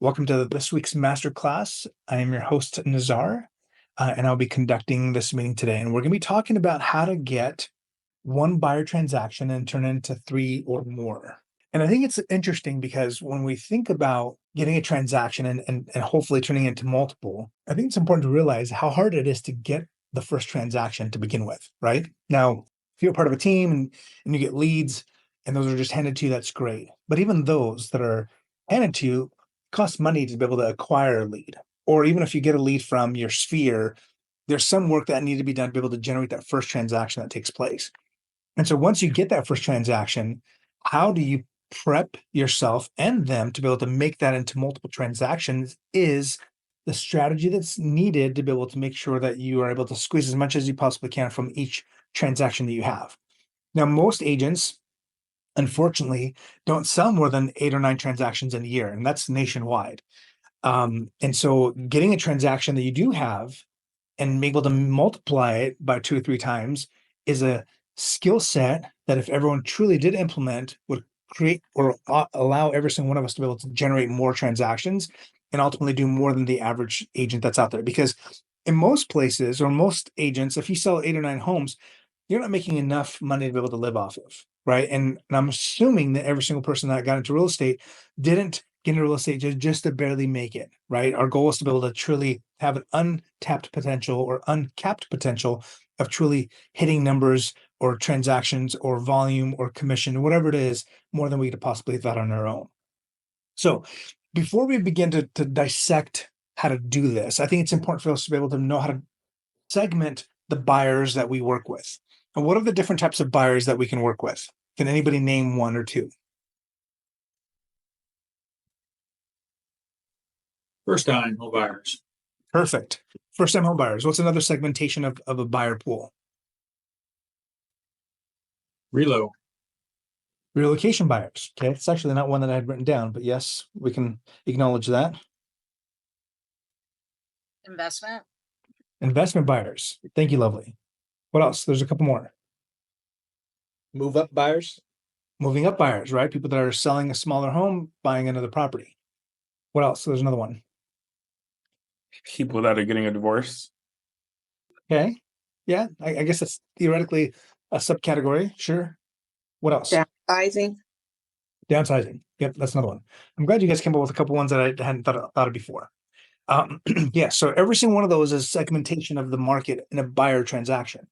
Welcome to this week's Masterclass. I am your host, Nazar, and I'll be conducting this meeting today. And we're going to be talking about how to get one buyer transaction and turn it into three or more. And I think it's interesting because when we think about getting a transaction and hopefully turning it into multiple, I think it's important to realize how hard it is to get the first transaction to begin with, right? Now, if you're part of a team and you get leads and those are just handed to you, that's great. But even those that are handed to you, costs money to be able to acquire a lead. Or even if you get a lead from your sphere, there's some work that needs to be done to be able to generate that first transaction that takes place. And so once you get that first transaction, how do you prep yourself and them to be able to make that into multiple transactions is the strategy that's needed to be able to make sure that you are able to squeeze as much as you possibly can from each transaction that you have. Now, most agents, unfortunately, don't sell more than 8 or 9 transactions in a year, and that's nationwide. And so getting a transaction that you do have and being able to multiply it by 2 or 3 times is a skill set that if everyone truly did implement would create or allow every single one of us to be able to generate more transactions and ultimately do more than the average agent that's out there. Because in most places or most agents, if you sell 8 or 9 homes, you're not making enough money to be able to live off of, right? And I'm assuming that every single person that got into real estate didn't get into real estate just to barely make it, right? Our goal is to be able to truly have an untapped potential or uncapped potential of truly hitting numbers or transactions or volume or commission, whatever it is, more than we could possibly have thought on our own. So before we begin to dissect how to do this, I think it's important for us to be able to know how to segment the buyers that we work with. And what are the different types of buyers that we can work with? Can anybody name one or two? First-time home buyers. Perfect. First-time home buyers. What's another segmentation of a buyer pool? Relo. Relocation buyers. Okay, it's actually not one that I had written down, but yes, we can acknowledge that. Investment. Investment buyers. Thank you, lovely. What else? There's a couple more. Move up buyers. Moving up buyers, right? People that are selling a smaller home, buying another property. What else? There's another one. People that are getting a divorce. Okay. Yeah, I guess that's theoretically a subcategory. Sure. What else? Downsizing. Downsizing. Yep, that's another one. I'm glad you guys came up with a couple ones that I hadn't thought of before. Yeah, so every single one of those is segmentation of the market in a buyer transaction.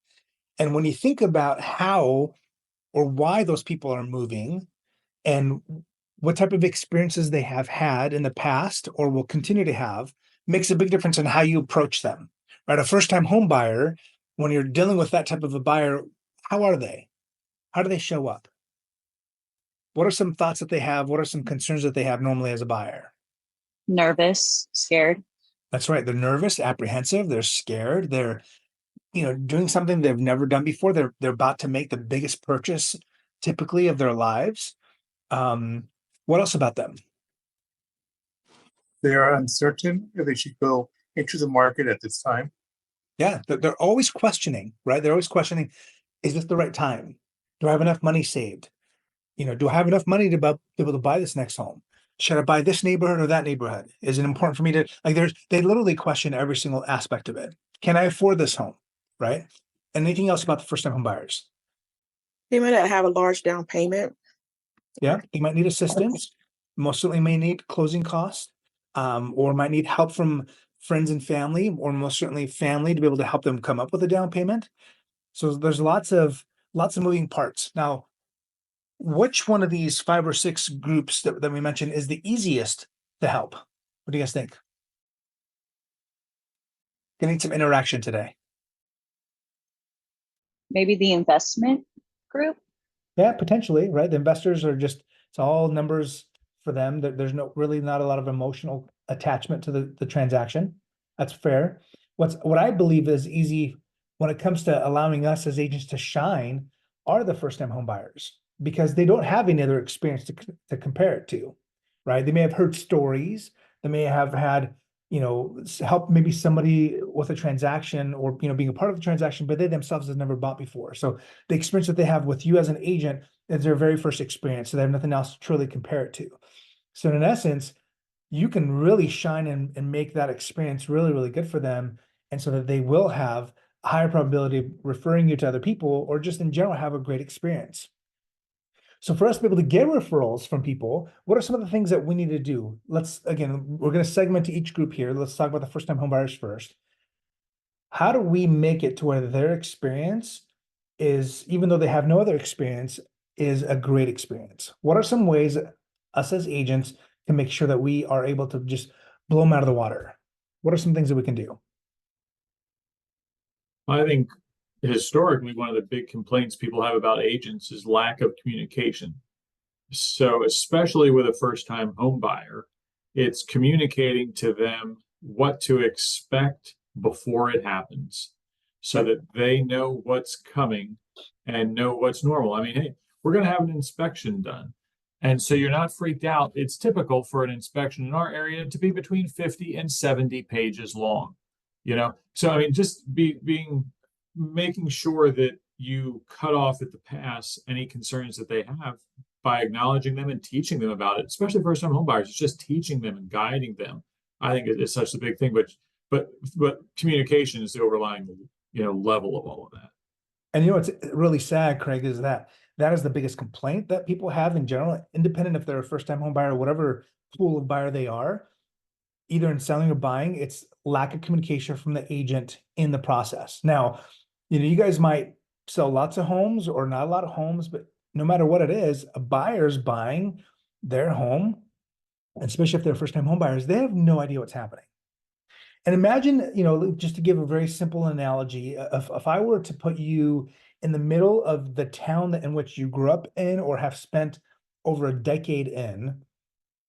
And when you think about how or why those people are moving and what type of experiences they have had in the past or will continue to have, makes a big difference in how you approach them, right? A first-time home buyer, when you're dealing with that type of a buyer, how are they? How do they show up? What are some thoughts that they have? What are some concerns that they have normally as a buyer? Nervous, scared. That's right. They're nervous, apprehensive, they're scared, they're doing something they've never done before. They're about to make the biggest purchase typically of their lives. What else about them? They are uncertain if they should go into the market at this time. Yeah, they're always questioning, right? They're always questioning, is this the right time? Do I have enough money saved? Do I have enough money to be able to buy this next home? Should I buy this neighborhood or that neighborhood? Is it important for me to they literally question every single aspect of it. Can I afford this home? Right? Anything else about the first time home buyers? They might not have a large down payment. Yeah, they might need assistance. Most certainly may need closing costs, or might need help from friends and family, or most certainly family to be able to help them come up with a down payment. So there's lots of moving parts. Now, which one of these 5 or 6 groups that we mentioned is the easiest to help? What do you guys think? Getting some interaction today. Maybe the investment group. Yeah, potentially, right? The investors are it's all numbers for them. There's not a lot of emotional attachment to the transaction. That's fair. What I believe is easy when it comes to allowing us as agents to shine are the first-time home buyers, because they don't have any other experience to compare it to, right? They may have heard stories. They may have had, help maybe somebody with a transaction or, being a part of the transaction, but they themselves have never bought before. So the experience that they have with you as an agent is their very first experience. So they have nothing else to truly compare it to. So in essence, you can really shine and make that experience really, really good for them. And so that they will have a higher probability of referring you to other people, or just in general have a great experience. So for us to be able to get referrals from people, what are some of the things that we need to do? Again, we're going to segment to each group here. Let's talk about the first-time home buyers first. How do we make it to where their experience is, even though they have no other experience, is a great experience? What are some ways that us as agents can make sure that we are able to just blow them out of the water? What are some things that we can do? I think historically, one of the big complaints people have about agents is lack of communication. So, especially with a first-time home buyer, it's communicating to them what to expect before it happens so that they know what's coming and know what's normal. I mean, hey, we're going to have an inspection done. And so you're not freaked out. It's typical for an inspection in our area to be between 50 and 70 pages long, So, I mean, just making sure that you cut off at the pass any concerns that they have by acknowledging them and teaching them about it, especially first-time home buyers. It's just teaching them and guiding them. I think it is such a big thing, but communication is the overlying, level of all of that. And what's really sad, Craig, is that is the biggest complaint that people have in general, independent if they're a first-time home buyer or whatever pool of buyer they are, either in selling or buying. It's lack of communication from the agent in the process. Now, you guys might sell lots of homes or not a lot of homes, but no matter what it is, a buyer's buying their home, especially if they're first-time home buyers, they have no idea what's happening. And imagine, just to give a very simple analogy, if I were to put you in the middle of the town in which you grew up in or have spent over a decade in,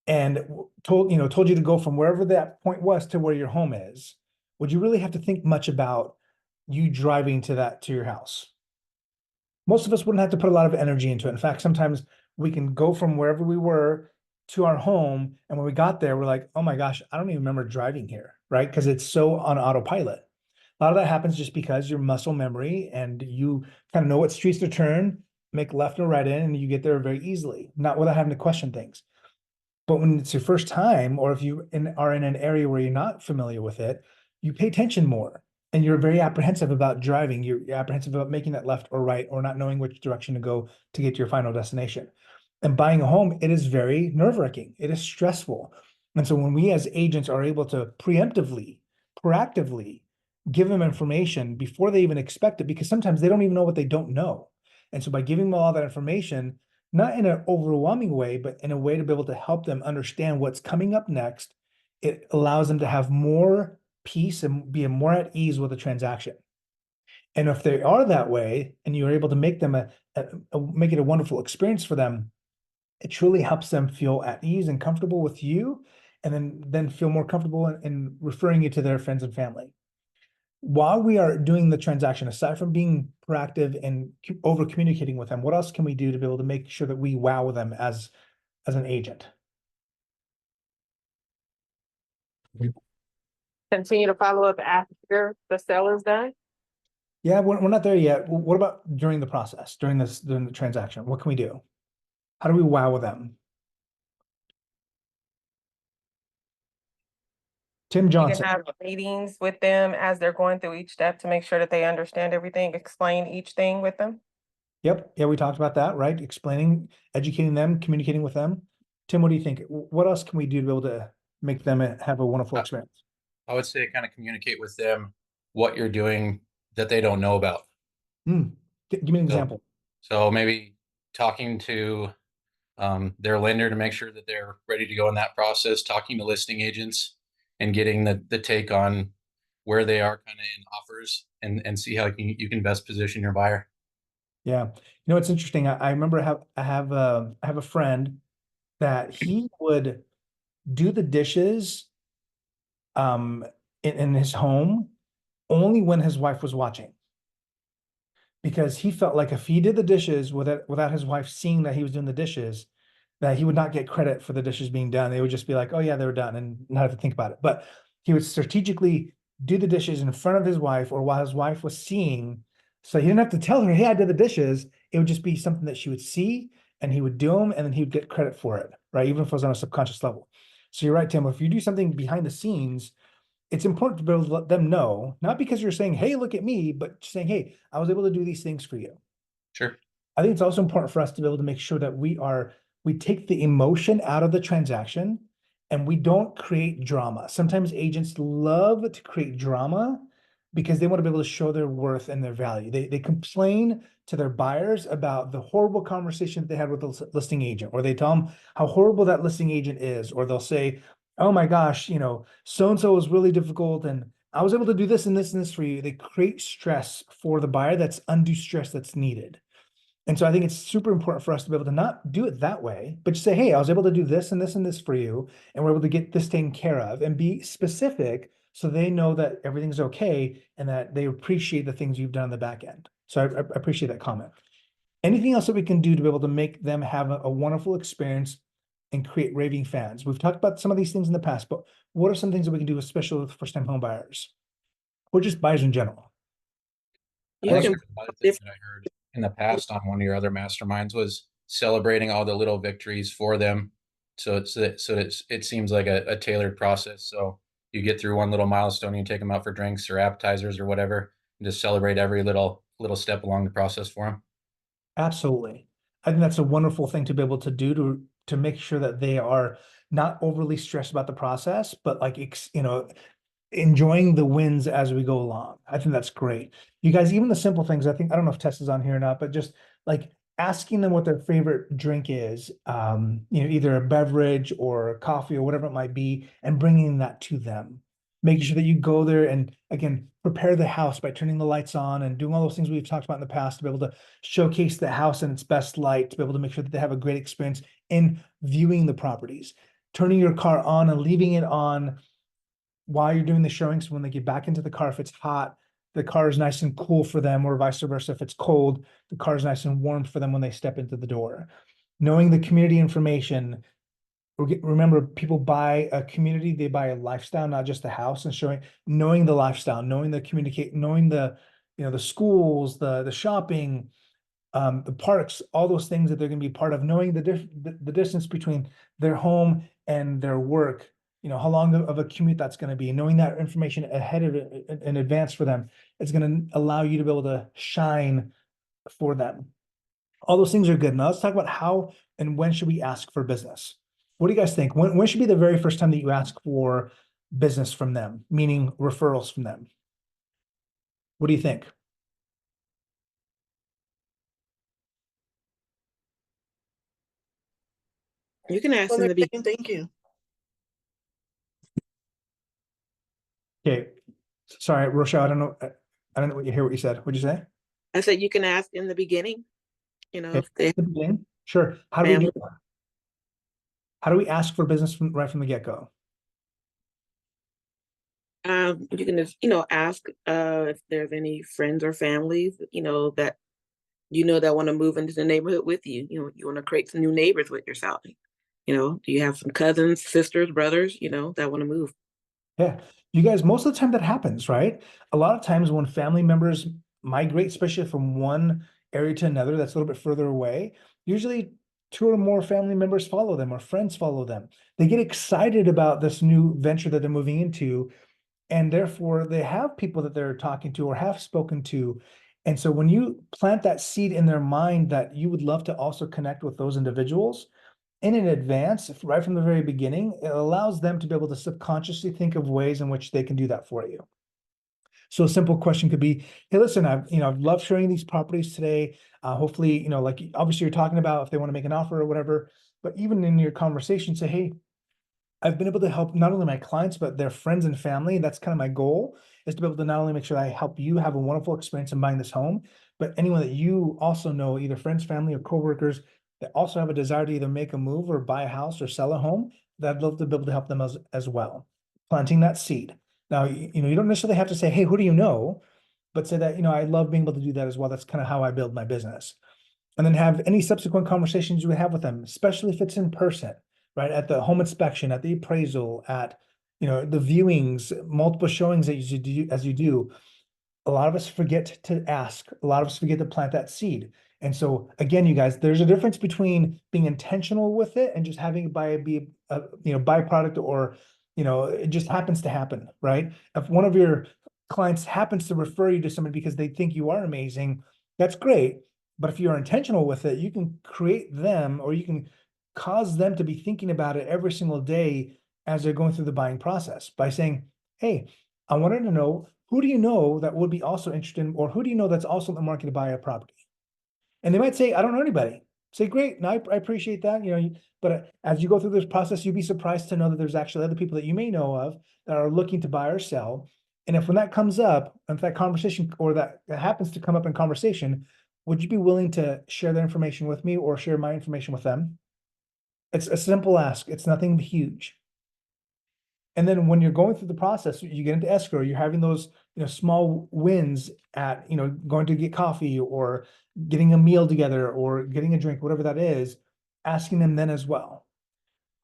and told you to go from wherever that point was to where your home is, would you really have to think much about you driving to your house? Most of us wouldn't have to put a lot of energy into it. In fact, sometimes we can go from wherever we were to our home, and when we got there, we're like, oh my gosh, I don't even remember driving here, right? Because it's so on autopilot. A lot of that happens just because your muscle memory and you kind of know what streets to turn, make left or right in, and you get there very easily, not without having to question things. But when it's your first time, or if you are in an area where you're not familiar with it, you pay attention more. And you're very apprehensive about driving. You're apprehensive about making that left or right, or not knowing which direction to go to get to your final destination. And buying a home, it is very nerve-wracking. It is stressful. And so when we as agents are able to proactively give them information before they even expect it, because sometimes they don't even know what they don't know. And so by giving them all that information, not in an overwhelming way, but in a way to be able to help them understand what's coming up next, it allows them to have more peace and be more at ease with the transaction. And if they are that way, and you're able to make them make it a wonderful experience for them, it truly helps them feel at ease and comfortable with you, and then feel more comfortable in referring you to their friends and family. While we are doing the transaction, aside from being proactive and over communicating with them, what else can we do to be able to make sure that we wow them as an agent? Continue to follow up after the sale is done. Yeah, we're not there yet. What about during the process, during the transaction? What can we do? How do we wow them? Tim You Johnson. can have meetings with them as they're going through each step to make sure that they understand everything, explain each thing with them. Yep. Yeah, we talked about that, right? Explaining, educating them, communicating with them. Tim, what do you think? What else can we do to be able to make them have a wonderful experience? I would say kind of communicate with them what you're doing that they don't know about. Give me an example. So maybe talking to their lender to make sure that they're ready to go in that process, talking to listing agents and getting the take on where they are kind of in offers, and see how you can best position your buyer. Yeah. It's interesting. I remember I have a friend that he would do the dishes in his home only when his wife was watching, because he felt like if he did the dishes without his wife seeing that he was doing the dishes, that he would not get credit for the dishes being done. They would just be like, oh yeah, they were done, and not have to think about it. But he would strategically do the dishes in front of his wife, or while his wife was seeing, so he didn't have to tell her, hey, I did the dishes. It would just be something that she would see, and he would do them, and then he would get credit for it, right? Even if it was on a subconscious level. So you're right, Tim. If you do something behind the scenes, it's important to be able to let them know, not because you're saying, hey, look at me, but saying, hey, I was able to do these things for you. Sure. I think it's also important for us to be able to make sure that we take the emotion out of the transaction and we don't create drama. Sometimes agents love to create drama because they want to be able to show their worth and their value. They complain to their buyers about the horrible conversation that they had with the listing agent, or they tell them how horrible that listing agent is, or they'll say, oh my gosh, so-and-so was really difficult and I was able to do this and this and this for you. They create stress for the buyer that's undue stress that's needed. And so I think it's super important for us to be able to not do it that way, but just say, hey, I was able to do this and this and this for you, and we're able to get this taken care of, and be specific so they know that everything's okay and that they appreciate the things you've done on the back end. So I appreciate that comment. Anything else that we can do to be able to make them have a wonderful experience and create raving fans? We've talked about some of these things in the past, but what are some things that we can do, especially with first-time home buyers or just buyers in general? You I think can there's another thing that I heard in the past on one of your other masterminds was celebrating all the little victories for them. So it seems like a tailored process. So you get through one little milestone, you take them out for drinks or appetizers or whatever, and just celebrate every little step along the process for them. Absolutely. I think that's a wonderful thing to be able to do to make sure that they are not overly stressed about the process, but like, enjoying the wins as we go along. I think that's great. You guys, even the simple things, I don't know if Tess is on here or not, but just like asking them what their favorite drink is, either a beverage or coffee or whatever it might be, and bringing that to them. Making sure that you go there and again, prepare the house by turning the lights on and doing all those things we've talked about in the past to be able to showcase the house in its best light, to be able to make sure that they have a great experience in viewing the properties. Turning your car on and leaving it on while you're doing the showing. So when they get back into the car, if it's hot, the car is nice and cool for them, or vice versa. If it's cold, the car is nice and warm for them when they step into the door. Knowing the community information. Remember, people buy a community, they buy a lifestyle, not just a house, and knowing the lifestyle, knowing knowing the schools, the shopping, the parks, all those things that they're going to be part of, knowing the distance between their home and their work, how long of a commute that's going to be, knowing that information ahead of it in advance for them is going to allow you to be able to shine for them. All those things are good. Now let's talk about how and when should we ask for business. What do you guys think? When should be the very first time that you ask for business from them, meaning referrals from them? What do you think? You can ask Well, in they're the beginning. saying thank you. Okay. Sorry, Rochelle, I don't know what you hear what you said. What'd you say? I said you can ask in the beginning, Okay. if they Sure. How do we family. do that? How do we ask for business right from the get-go? You can just, ask if there's any friends or families, that that want to move into the neighborhood with you. You want to create some new neighbors with yourself. Do you have some cousins, sisters, brothers, that want to move? Yeah, you guys, most of the time that happens, right? A lot of times when family members migrate, especially from one area to another that's a little bit further away, usually two or more family members follow them or friends follow them. They get excited about this new venture that they're moving into, and therefore they have people that they're talking to or have spoken to. And so when you plant that seed in their mind that you would love to also connect with those individuals, in advance, right from the very beginning, it allows them to be able to subconsciously think of ways in which they can do that for you. So a simple question could be, hey, listen, I've loved sharing these properties today. Hopefully, like obviously you're talking about if they want to make an offer or whatever, but even in your conversation, say, hey, I've been able to help not only my clients, but their friends and family. That's kind of my goal, is to be able to not only make sure I help you have a wonderful experience in buying this home, but anyone that you also know, either friends, family, or coworkers that also have a desire to either make a move or buy a house or sell a home, that I'd love to be able to help them as well. Planting that seed. Now, you don't necessarily have to say, hey, who do you know? But say that, I love being able to do that as well. That's kind of how I build my business. And then have any subsequent conversations you would have with them, especially if it's in person, right? At the home inspection, at the appraisal, at the viewings, multiple showings that you do. A lot of us forget to ask. A lot of us forget to plant that seed. And so again, you guys, there's a difference between being intentional with it and just having it be a byproduct, or it just happens to happen, right? If one of your clients happens to refer you to somebody because they think you are amazing, that's great. But if you're intentional with it, you can create them, or you can cause them to be thinking about it every single day as they're going through the buying process by saying, hey, I wanted to know, who do you know that would be also interested in, or who do you know that's also in the market to buy a property? And they might say, I don't know anybody. Say, great, no, I appreciate that. But as you go through this process, you'd be surprised to know that there's actually other people that you may know of that are looking to buy or sell. And if when that comes up, if that conversation, or that happens to come up in conversation, would you be willing to share that information with me, or share my information with them? It's a simple ask. It's nothing huge. And then when you're going through the process, you get into escrow, you're having those, small wins at, going to get coffee, or getting a meal together, or getting a drink, whatever that is, asking them then as well.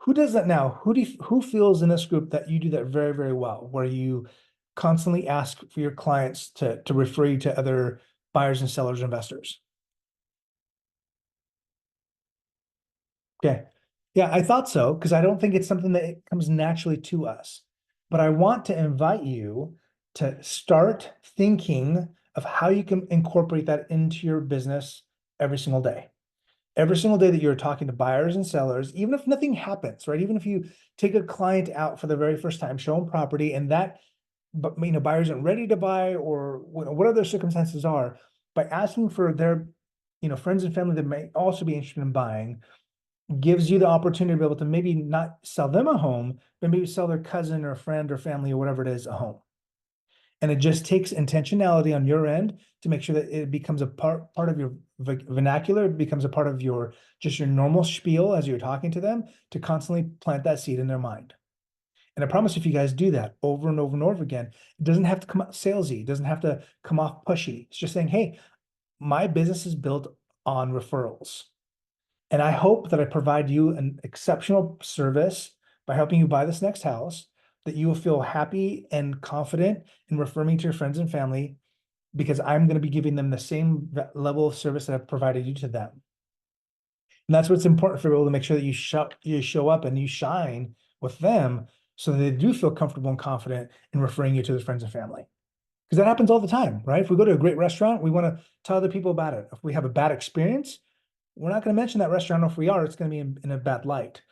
Who does that now? Who feels in this group that you do that very, very well, where you constantly ask for your clients to refer you to other buyers and sellers, investors? Okay. Yeah, I thought so, because I don't think it's something that comes naturally to us. But I want to invite you to start thinking of how you can incorporate that into your business every single day. Every single day that you're talking to buyers and sellers, even if nothing happens, right? Even if you take a client out for the very first time, show them property, and that, but buyer isn't ready to buy, or whatever their circumstances are, by asking for their, friends and family that may also be interested in buying, gives you the opportunity to be able to maybe not sell them a home, but maybe sell their cousin or friend or family or whatever it is a home. And it just takes intentionality on your end to make sure that it becomes a part of your vernacular, it becomes a part of your normal spiel as you're talking to them, to constantly plant that seed in their mind. And I promise, if you guys do that over and over and over again, it doesn't have to come out salesy, it doesn't have to come off pushy. It's just saying, hey, my business is built on referrals. And I hope that I provide you an exceptional service by helping you buy this next house, that you will feel happy and confident in referring to your friends and family, because I'm going to be giving them the same level of service that I've provided you to them. And that's what's important for people, to make sure that you show up and you shine with them, so that they do feel comfortable and confident in referring you to their friends and family. Because that happens all the time, right? If we go to a great restaurant, we want to tell other people about it. If we have a bad experience, we're not going to mention that restaurant. If we are, it's going to be in a bad light.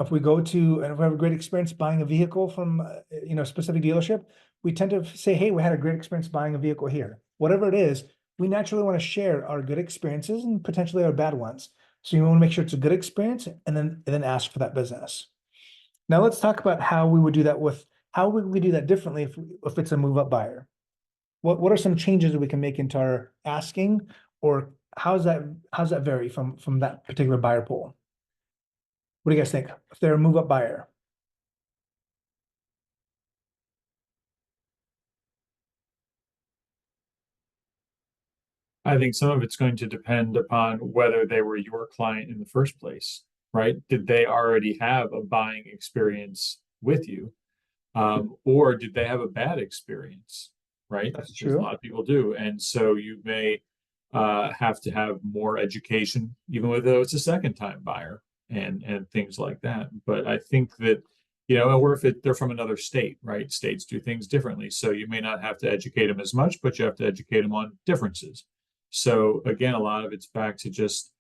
If we go to, and if we have a great experience buying a vehicle from, a specific dealership, we tend to say, hey, we had a great experience buying a vehicle here. Whatever it is, we naturally want to share our good experiences and potentially our bad ones. So you want to make sure it's a good experience, and then ask for that business. Now let's talk about how we would do that how would we do that differently if it's a move up buyer? What are some changes that we can make into our asking, or how's that vary from that particular buyer pool? What do you guys think? If they're a move up buyer? I think some of it's going to depend upon whether they were your client in the first place, right? Did they already have a buying experience with you? Or did they have a bad experience, right? That's Because a true. lot of people do. And so you may have to have more education, even though it's a second time buyer, and things like that. But I think that, or if they're from another state, right? States do things differently. So you may not have to educate them as much, but you have to educate them on differences. So again, a lot of it's back to just,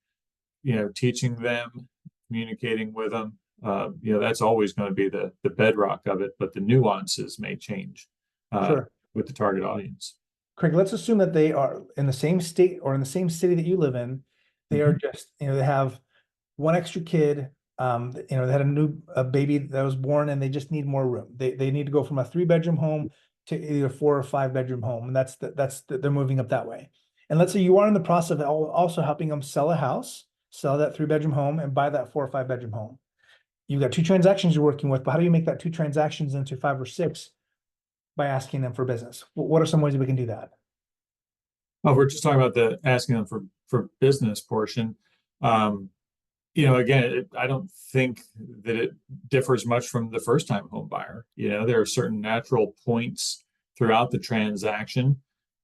teaching them, communicating with them. That's always going to be the bedrock of it, but the nuances may change Sure. with the target audience. Craig, let's assume that they are in the same state or in the same city that you live in. They are just, they have one extra kid. They had a baby that was born, and they just need more room. They need to go from a 3-bedroom home to either 4 or 5-bedroom home, and they're moving up that way. And let's say you are in the process of also helping them sell a house, sell that 3-bedroom home, and buy that 4 or 5-bedroom home. You've got 2 transactions you're working with, but how do you make that 2 transactions into 5 or 6 by asking them for business? What are some ways that we can do that? Oh, we're just talking about the asking them for business portion. Again, I don't think that it differs much from the first time home buyer. There are certain natural points throughout the transaction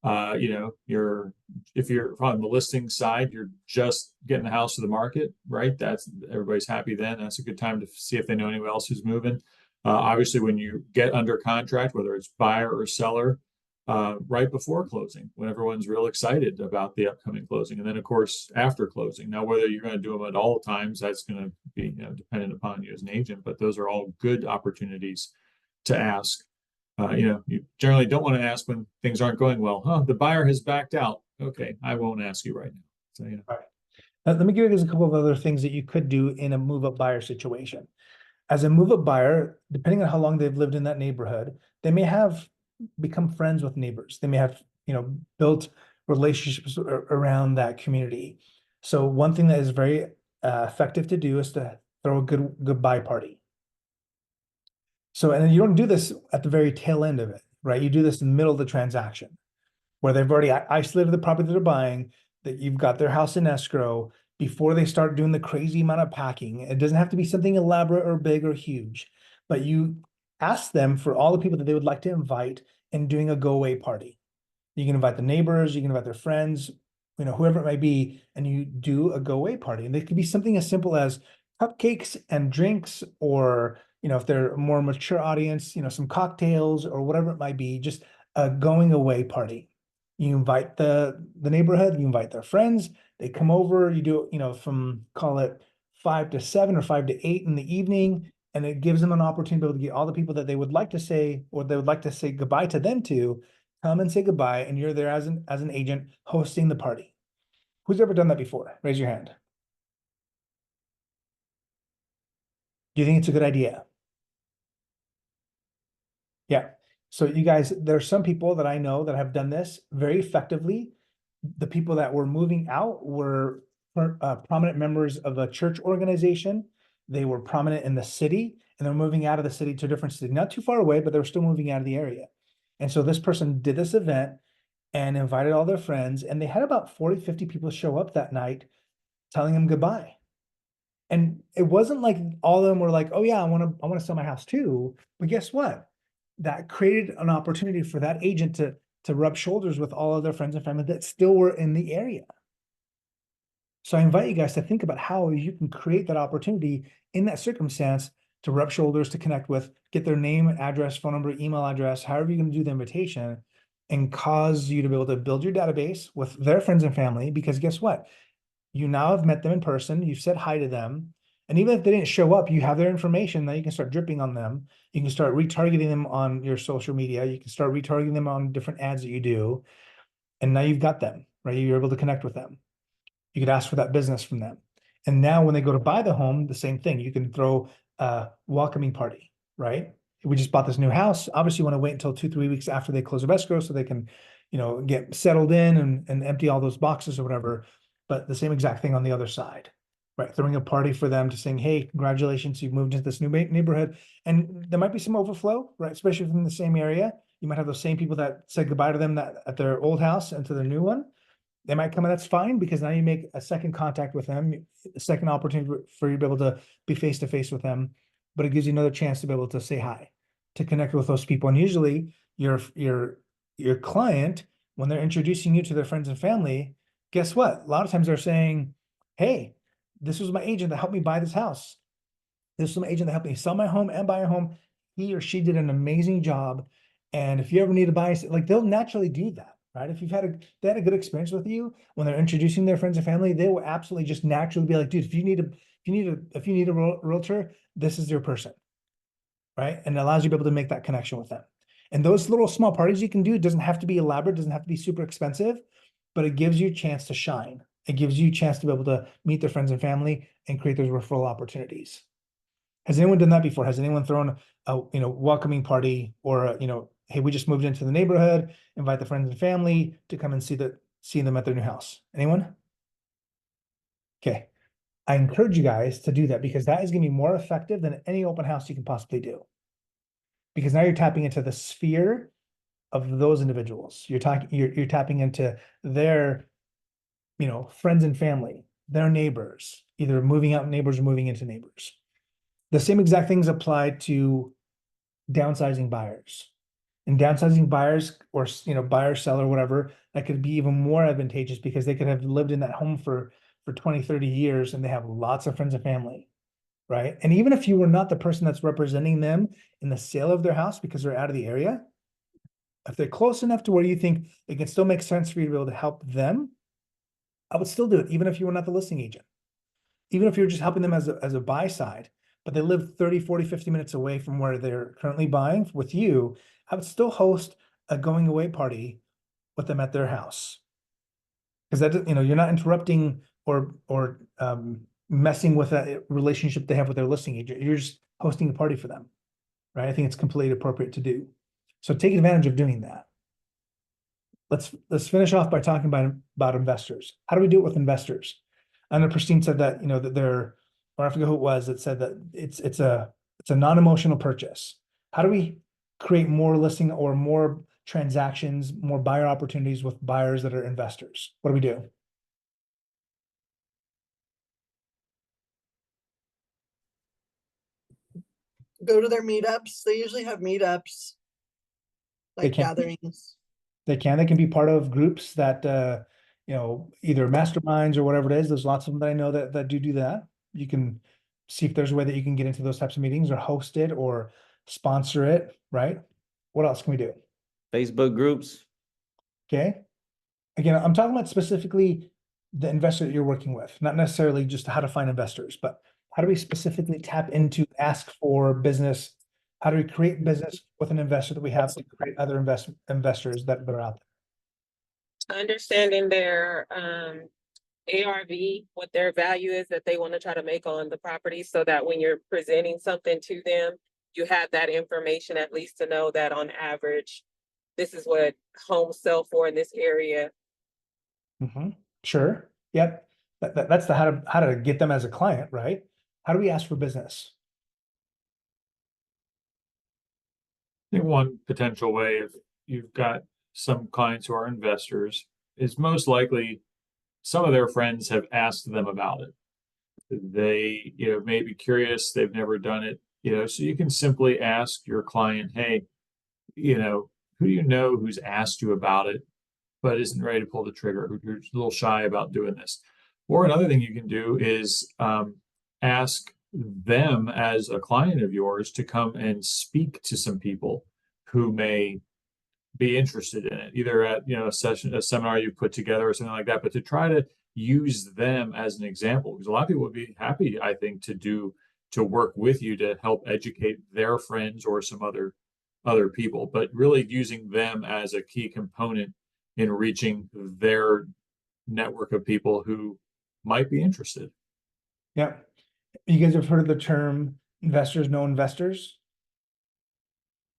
If you're on the listing side, you're just getting the house to the market, right? That's everybody's happy then. That's a good time to see if they know anyone else who's moving. Obviously, when you get under contract, whether it's buyer or seller, right before closing, when everyone's real excited about the upcoming closing, and then of course after closing. Now, whether you're going to do them at all times, that's going to be dependent upon you as an agent. But those are all good opportunities to ask. You generally don't want to ask when things aren't going well. The buyer has backed out. Okay, I won't ask you right now. So All right. Let me give you guys a couple of other things that you could do in a move-up buyer situation. As a move-up buyer, depending on how long they've lived in that neighborhood, they may have become friends with neighbors. They may have, built relationships around that community. So one thing that is very effective to do is to throw a good goodbye party. So, and then you don't do this at the very tail end of it, right? You do this in the middle of the transaction, where they've already isolated the property that they're buying, that you've got their house in escrow before they start doing the crazy amount of packing. It doesn't have to be something elaborate or big or huge, but you ask them for all the people that they would like to invite and doing a go away party. You can invite the neighbors, you can invite their friends, whoever it might be, and you do a go away party. And it could be something as simple as cupcakes and drinks, or, if they're a more mature audience, some cocktails or whatever it might be, just a going away party. You invite the neighborhood, you invite their friends, they come over, you do, from call it 5 to 7 or 5 to 8 in the evening, and it gives them an opportunity to be able to get all the people that they would like to say, or they would like to say goodbye to them to, come and say goodbye, and you're there as an agent hosting the party. Who's ever done that before? Raise your hand. Do you think it's a good idea? Yeah. So you guys, there's some people that I know that have done this very effectively. The people that were moving out were prominent members of a church organization. They were prominent in the city, and they're moving out of the city to a different city, not too far away, but they were still moving out of the area. And so this person did this event and invited all their friends, and they had about 40, 50 people show up that night telling them goodbye. And it wasn't like all of them were like, oh yeah, I want to sell my house too. But guess what? That created an opportunity for that agent to rub shoulders with all of their friends and family that still were in the area. So I invite you guys to think about how you can create that opportunity in that circumstance to rub shoulders, to connect with, get their name, address, phone number, email address, however you're going to do the invitation, and cause you to be able to build your database with their friends and family. Because guess what? You now have met them in person, you've said hi to them. And even if they didn't show up, you have their information. Now you can start dripping on them. You can start retargeting them on your social media. You can start retargeting them on different ads that you do. And now you've got them, right? You're able to connect with them. You could ask for that business from them. And now when they go to buy the home, the same thing. You can throw a welcoming party, right? We just bought this new house. Obviously, you want to wait until 2-3 weeks after they close their escrow so they can, get settled in and empty all those boxes or whatever. But the same exact thing on the other side, right? Throwing a party for them to saying, hey, congratulations, you've moved into this new neighborhood. And there might be some overflow, right? Especially from the same area. You might have those same people that said goodbye to them at their old house and to their new one. They might come, and that's fine, because now you make a second contact with them, a second opportunity for you to be able to be face to face with them. But it gives you another chance to be able to say hi, to connect with those people. And usually your client, when they're introducing you to their friends and family, guess what? A lot of times they're saying, hey, this was my agent that helped me buy this house. This was my agent that helped me sell my home and buy a home. He or she did an amazing job. And if you ever need to buy, like, they'll naturally do that, right? If they had a good experience with you when they're introducing their friends and family, they will absolutely just naturally be like, dude, if you need a realtor, this is your person, right? And it allows you to be able to make that connection with them. And those little small parties you can do, doesn't have to be elaborate, doesn't have to be super expensive, but it gives you a chance to shine. It gives you a chance to be able to meet their friends and family and create those referral opportunities. Has anyone done that before? Has anyone thrown a welcoming party, or hey, we just moved into the neighborhood, invite the friends and family to come and see them at their new house? Anyone? Okay. I encourage you guys to do that, because that is going to be more effective than any open house you can possibly do. Because now you're tapping into the sphere of those individuals. You're tapping into their, friends and family, their neighbors, either moving out neighbors or moving into neighbors. The same exact things apply to downsizing buyers. And downsizing buyers or, buyer, seller, whatever, that could be even more advantageous because they could have lived in that home for 20, 30 years and they have lots of friends and family, right? And even if you were not the person that's representing them in the sale of their house because they're out of the area, if they're close enough to where you think it can still make sense for you to be able to help them, I would still do it, even if you were not the listing agent. Even if you're just helping them as a buy side, but they live 30, 40, 50 minutes away from where they're currently buying with you, I would still host a going away party with them at their house. Because that, you're not interrupting or messing with that relationship they have with their listing agent. You're just hosting a party for them, right? I think it's completely appropriate to do. So take advantage of doing that. Let's finish off by talking about investors. How do we do it with investors? I know Christine said that, that they're, or I forget who it was that said that it's a non-emotional purchase. How do we create more listing or more transactions, more buyer opportunities with buyers that are investors? What do we do? Go to their meetups. They usually have meetups, They like can. gatherings. They can be part of groups that, either masterminds or whatever it is. There's lots of them that I know that do that. You can see if there's a way that you can get into those types of meetings or host it or sponsor it, right? What else can we do? Facebook groups. Okay. Again, I'm talking about specifically the investor that you're working with, not necessarily just how to find investors, but how do we specifically tap into, ask for business? How do we create business with an investor that we have to create other investors that are out there? Understanding their ARV, what their value is that they want to try to make on the property, so that when you're presenting something to them, you have that information at least to know that on average, this is what homes sell for in this area. Sure. Yep. That's the how to get them as a client, right? How do we ask for business? I think one potential way, if you've got some clients who are investors, is most likely some of their friends have asked them about it. They, may be curious, they've never done it, so you can simply ask your client, hey, who do you know who's asked you about it, but isn't ready to pull the trigger, who's a little shy about doing this? Or another thing you can do is ask them as a client of yours to come and speak to some people who may be interested in it, either at a seminar you put together or something like that, but to try to use them as an example, because a lot of people would be happy, I think, to work with you to help educate their friends or some other people, but really using them as a key component in reaching their network of people who might be interested. Yeah. You guys have heard of the term investors know investors,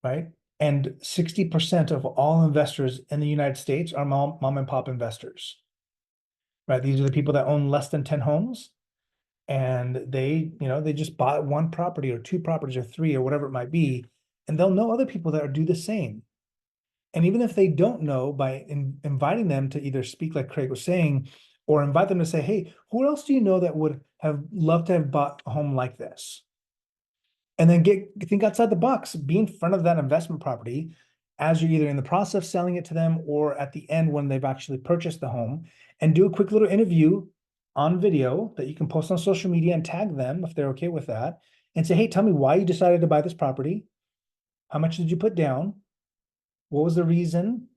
right? And 60% of all investors in the United States are mom and pop investors, right? These are the people that own less than 10 homes. And they just bought one property or two properties or three or whatever it might be. And they'll know other people that do the same. And even if they don't know, by inviting them to either speak like Craig was saying, or invite them to say, hey, who else do you know that would have loved to have bought a home like this? And then think outside the box, be in front of that investment property as you're either in the process of selling it to them or at the end when they've actually purchased the home, and do a quick little interview on video that you can post on social media and tag them if they're okay with that, and say, hey, tell me why you decided to buy this property. How much did you put down? What was the reason?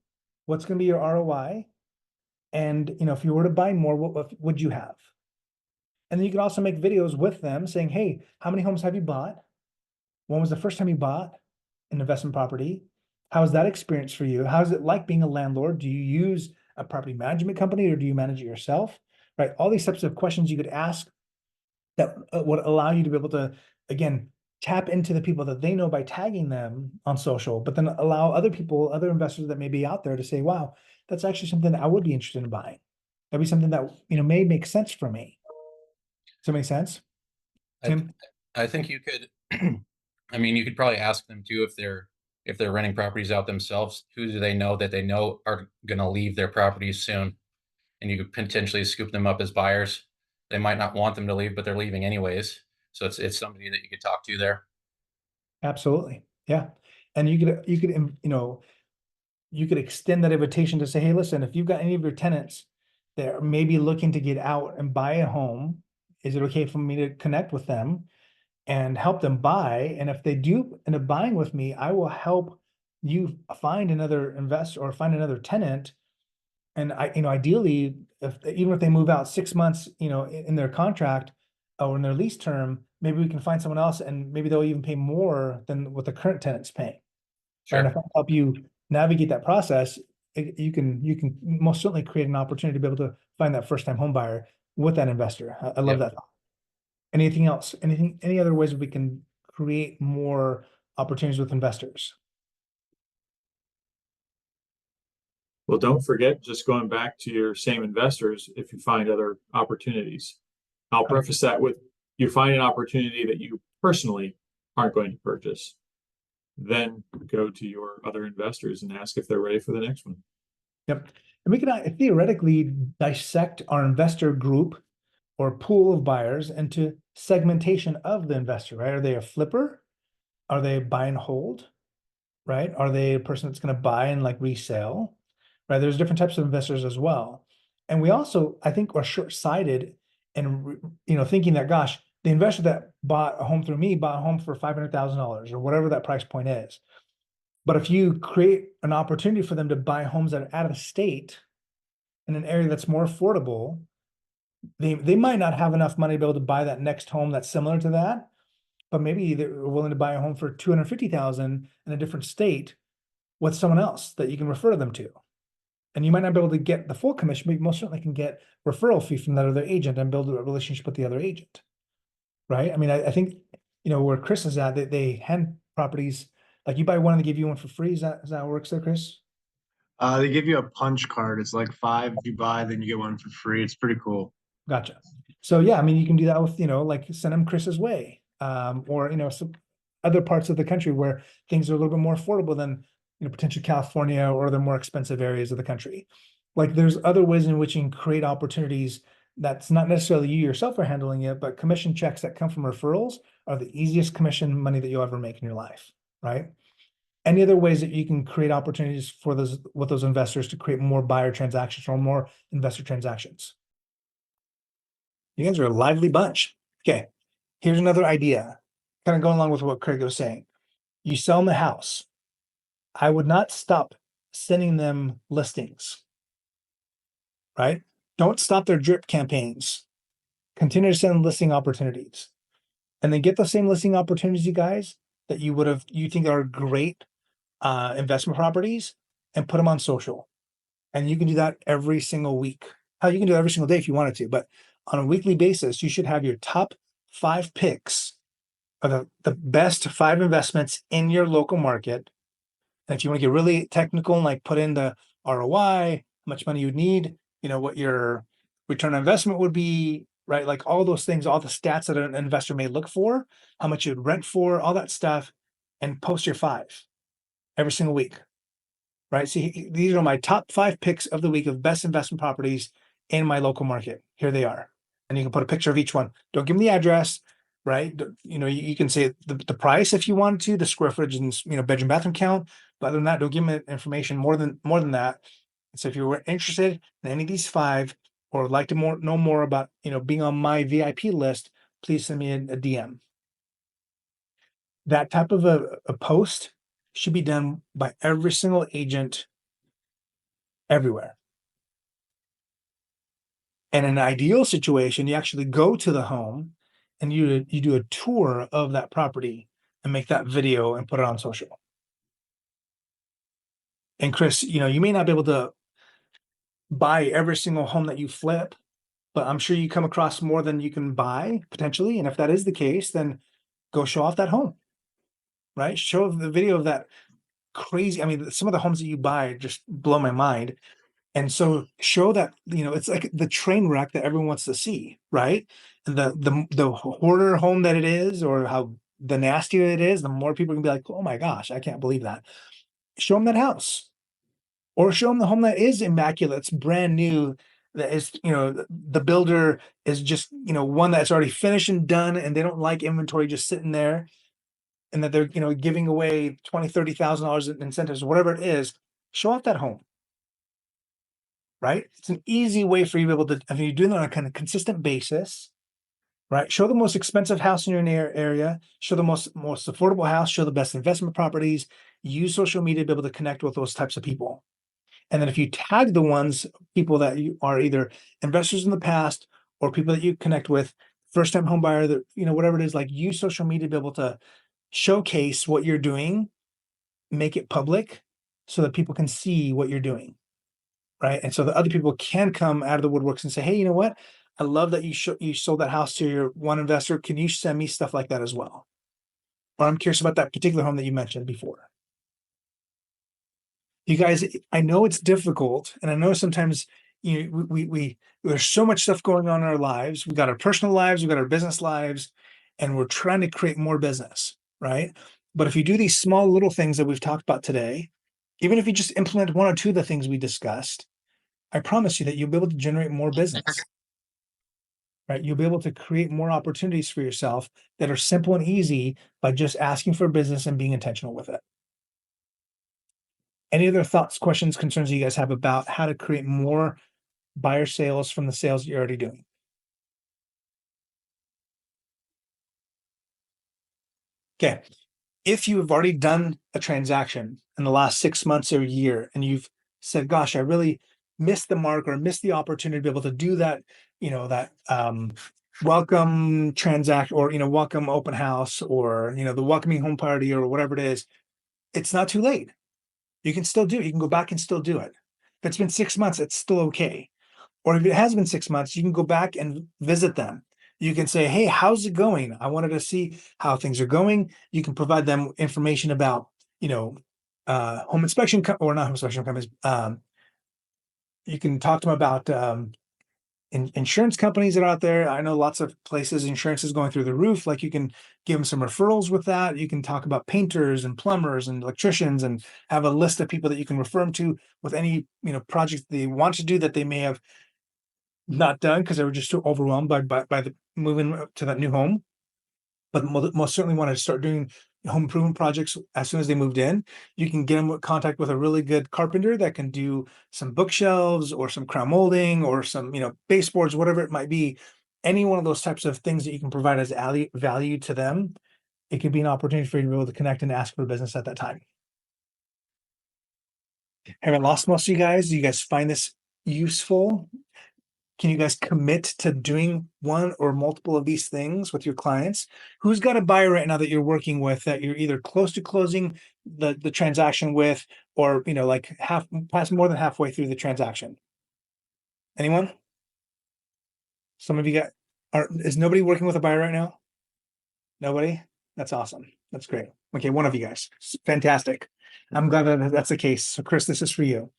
What's going to be your ROI? And if you were to buy more, what would you have? And then you can also make videos with them saying, hey, how many homes have you bought? When was the first time you bought an investment property? How was that experience for you? How is it like being a landlord? Do you use a property management company or do you manage it yourself? Right? All these types of questions you could ask that would allow you to be able to, again, tap into the people that they know by tagging them on social, but then allow other people, other investors that may be out there to say, wow, that's actually something that I would be interested in buying. That'd be something that, may make sense for me. Does that make sense? Tim? I think you could, I mean, you could probably ask them too, if they're renting properties out themselves, who do they know that they know are going to leave their properties soon? And you could potentially scoop them up as buyers. They might not want them to leave, but they're leaving anyways. So it's somebody that you could talk to there. Absolutely. Yeah. And you could extend that invitation to say, hey, listen, if you've got any of your tenants that are maybe looking to get out and buy a home, is it okay for me to connect with them and help them buy? And if they do end up buying with me, I will help you find another investor or find another tenant. And ideally, even if they move out 6 months, in their contract or in their lease term, maybe we can find someone else, and maybe they'll even pay more than what the current tenant's paying. Right? And if I help you navigate that process, you can most certainly create an opportunity to be able to find that first time home buyer with that investor. I love that thought. Anything else? Any other ways we can create more opportunities with investors? Well, don't forget, just going back to your same investors, if you find other opportunities. I'll preface that with, you find an opportunity that you personally aren't going to purchase, then go to your other investors and ask if they're ready for the next one. Yep. And we can theoretically dissect our investor group or pool of buyers into segmentation of the investor, right? Are they a flipper? Are they buy and hold? Right? Are they a person that's going to buy and like resale? Right? There's different types of investors as well. And we also, I think, are short-sighted and thinking that, gosh, the investor that bought a home through me bought a home for $500,000 or whatever that price point is. But if you create an opportunity for them to buy homes that are out of state in an area that's more affordable, they might not have enough money to be able to buy that next home that's similar to that, but maybe they're willing to buy a home for $250,000 in a different state with someone else that you can refer them to. And you might not be able to get the full commission, but you most certainly can get referral fee from that other agent and build a relationship with the other agent. Right? I mean, I think, where Chris is at, they hand properties, like you buy one and they give you one for free. Is that how it works there, Chris? They give you a punch card. It's like 5 if you buy, then you get one for free. It's pretty cool. Gotcha. So yeah, I mean, you can do that with, like send them Chris's way, or, some other parts of the country where things are a little bit more affordable than, potentially California or the more expensive areas of the country. Like there's other ways in which you can create opportunities that's not necessarily you yourself are handling it, but commission checks that come from referrals are the easiest commission money that you'll ever make in your life, right? Any other ways that you can create opportunities for those investors to create more buyer transactions or more investor transactions? You guys are a lively bunch. Okay, here's another idea, kind of going along with what Craig was saying. You sell them a house. I would not stop sending them listings, right? Don't stop their drip campaigns. Continue to send listing opportunities. And then get the same listing opportunities, you guys, that you think are great investment properties, and put them on social. And you can do that every single week. Hell, you can do it every single day if you wanted to, but on a weekly basis, you should have your top 5 picks of the best 5 investments in your local market. And if you want to get really technical and like put in the ROI, how much money you'd need, what your return on investment would be, right? Like all those things, all the stats that an investor may look for, how much you'd rent for, all that stuff, and post your 5 every single week. Right. See, these are my top 5 picks of the week of best investment properties in my local market. Here they are. And you can put a picture of each one. Don't give them the address, right? You can say the price if you want to, the square footage and, bedroom, bathroom count. But other than that, don't give them information more than that. So if you were interested in any of these 5 or would like to know more about, being on my VIP list, please send me a DM. That type of a post should be done by every single agent everywhere. And in an ideal situation, you actually go to the home and you do a tour of that property and make that video and put it on social. And Chris, you may not be able to buy every single home that you flip, but I'm sure you come across more than you can buy potentially. And if that is the case, then go show off that home, right? Show the video of that crazy. I mean, some of the homes that you buy just blow my mind. And so show that, it's like the train wreck that everyone wants to see, right? And the hoarder home that it is, or how the nastier it is, the more people can be like, oh my gosh, I can't believe that. Show them that house. Or show them the home that is immaculate, it's brand new, that is, the builder is just, one that's already finished and done, and they don't like inventory just sitting there. and that they're, giving away $20,000, $30,000 in incentives, whatever it is, show off that home. Right? It's an easy way for you to be able to, if you're doing it on a kind of consistent basis, right? Show the most expensive house in your area, show the most affordable house, show the best investment properties, use social media to be able to connect with those types of people. And then if you tag people that you are either investors in the past or people that you connect with, first time home buyer, that, whatever it is, like use social media to be able to showcase what you're doing, make it public so that people can see what you're doing. Right. And so the other people can come out of the woodworks and say, hey, you know what? I love that you sold that house to your one investor. Can you send me stuff like that as well? Or I'm curious about that particular home that you mentioned before. You guys, I know it's difficult, and I know sometimes we there's so much stuff going on in our lives. We got our personal lives, we got our business lives, and we're trying to create more business, right? But if you do these small little things that we've talked about today, even if you just implement one or two of the things we discussed, I promise you that you'll be able to generate more business. Right? You'll be able to create more opportunities for yourself that are simple and easy by just asking for business and being intentional with it. Any other thoughts, questions, concerns you guys have about how to create more buyer sales from the sales you're already doing? Okay. If you have already done a transaction in the last 6 months or a year, and you've said, gosh, I really missed the mark or missed the opportunity to be able to do that, welcome transaction or, welcome open house or, the welcoming home party or whatever it is, it's not too late. You can still do it. You can go back and still do it. If it's been 6 months, it's still okay. Or if it has been 6 months, you can go back and visit them. You can say, hey, how's it going? I wanted to see how things are going. You can provide them information about, home inspection or not home inspection companies. You can talk to them about insurance companies that are out there. I know lots of places insurance is going through the roof. Like you can give them some referrals with that. You can talk about painters and plumbers and electricians and have a list of people that you can refer them to with any, projects they want to do that they may have not done because they were just too overwhelmed by the moving to that new home, but most certainly want to start doing home improvement projects as soon as they moved in. You can get them in contact with a really good carpenter that can do some bookshelves or some crown molding or some, baseboards, whatever it might be. Any one of those types of things that you can provide as value to them, it could be an opportunity for you to be able to connect and ask for business at that time. Haven't lost most of you guys. Do you guys find this useful? Can you guys commit to doing one or multiple of these things with your clients? Who's got a buyer right now that you're working with that you're either close to closing the transaction with, or like past more than halfway through the transaction? Anyone? Some of you is nobody working with a buyer right now? Nobody? That's awesome. That's great. Okay, one of you guys. Fantastic. I'm glad that that's the case. So Chris, this is for you.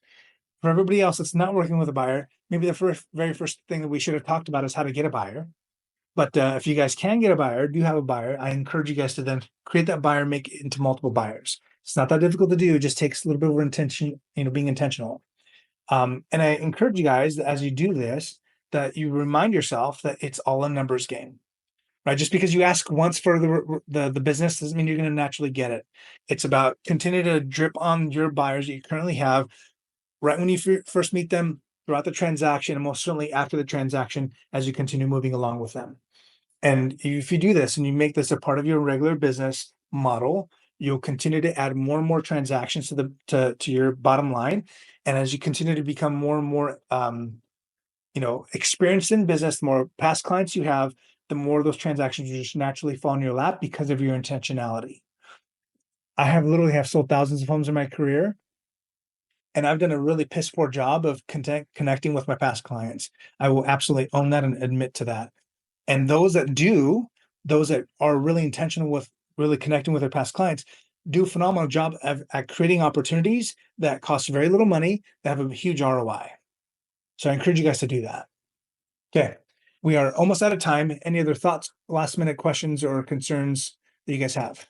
For everybody else that's not working with a buyer, maybe the very first thing that we should have talked about is how to get a buyer. But if you guys can get a buyer, do have a buyer, I encourage you guys to then create that buyer, make it into multiple buyers. It's not that difficult to do. It just takes a little bit of intention, being intentional. And I encourage you guys that as you do this, that you remind yourself that it's all a numbers game. Right? Just because you ask once for the business doesn't mean you're going to naturally get it. It's about continue to drip on your buyers that you currently have right when you first meet them, throughout the transaction, and most certainly after the transaction as you continue moving along with them. And if you do this and you make this a part of your regular business model, you'll continue to add more and more transactions to your bottom line. And as you continue to become more and more experienced in business, the more past clients you have, the more those transactions will just naturally fall in your lap because of your intentionality. I literally have sold thousands of homes in my career, and I've done a really piss poor job of connecting with my past clients. I will absolutely own that and admit to that. And those that are really intentional with really connecting with their past clients, do a phenomenal job at creating opportunities that cost very little money, that have a huge ROI. So I encourage you guys to do that. Okay. We are almost out of time. Any other thoughts, last minute questions or concerns that you guys have?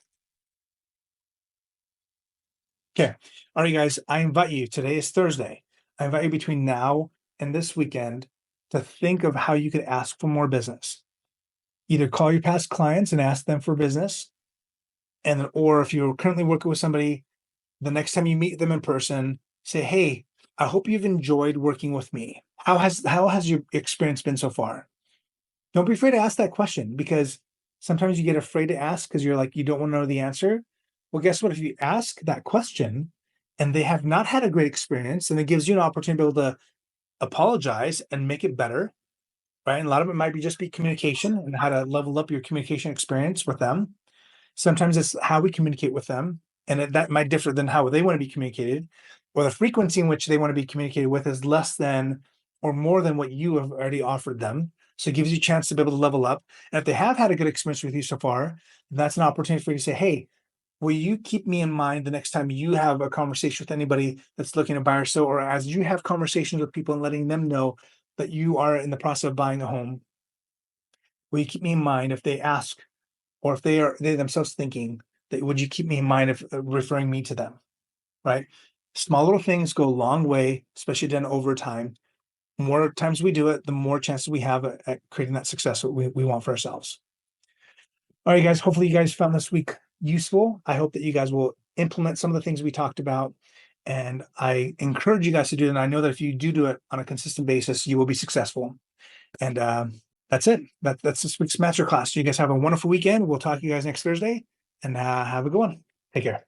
Okay. All right, guys, I invite you, today is Thursday. I invite you between now and this weekend to think of how you could ask for more business. Either call your past clients and ask them for business, And or if you're currently working with somebody, the next time you meet them in person, say, hey, I hope you've enjoyed working with me. How has your experience been so far? Don't be afraid to ask that question, because sometimes you get afraid to ask because you're like, you don't want to know the answer. Well, guess what? If you ask that question and they have not had a great experience, then it gives you an opportunity to be able to apologize and make it better, right? And a lot of it might be just be communication and how to level up your communication experience with them. Sometimes it's how we communicate with them, and that might differ than how they want to be communicated, or the frequency in which they want to be communicated with is less than or more than what you have already offered them. So it gives you a chance to be able to level up. And if they have had a good experience with you so far, that's an opportunity for you to say, hey, will you keep me in mind the next time you have a conversation with anybody that's looking to buy or sell, or as you have conversations with people and letting them know that you are in the process of buying a home, will you keep me in mind if they ask, or if they themselves thinking that, would you keep me in mind of referring me to them, right? Small little things go a long way, especially done over time. The more times we do it, the more chances we have at creating that success that we want for ourselves. All right, guys, hopefully you guys found this week useful. I hope that you guys will implement some of the things we talked about. And I encourage you guys to do it. And I know that if you do it on a consistent basis, you will be successful. And that's it. That's this week's masterclass. You guys have a wonderful weekend. We'll talk to you guys next Thursday, and have a good one. Take care.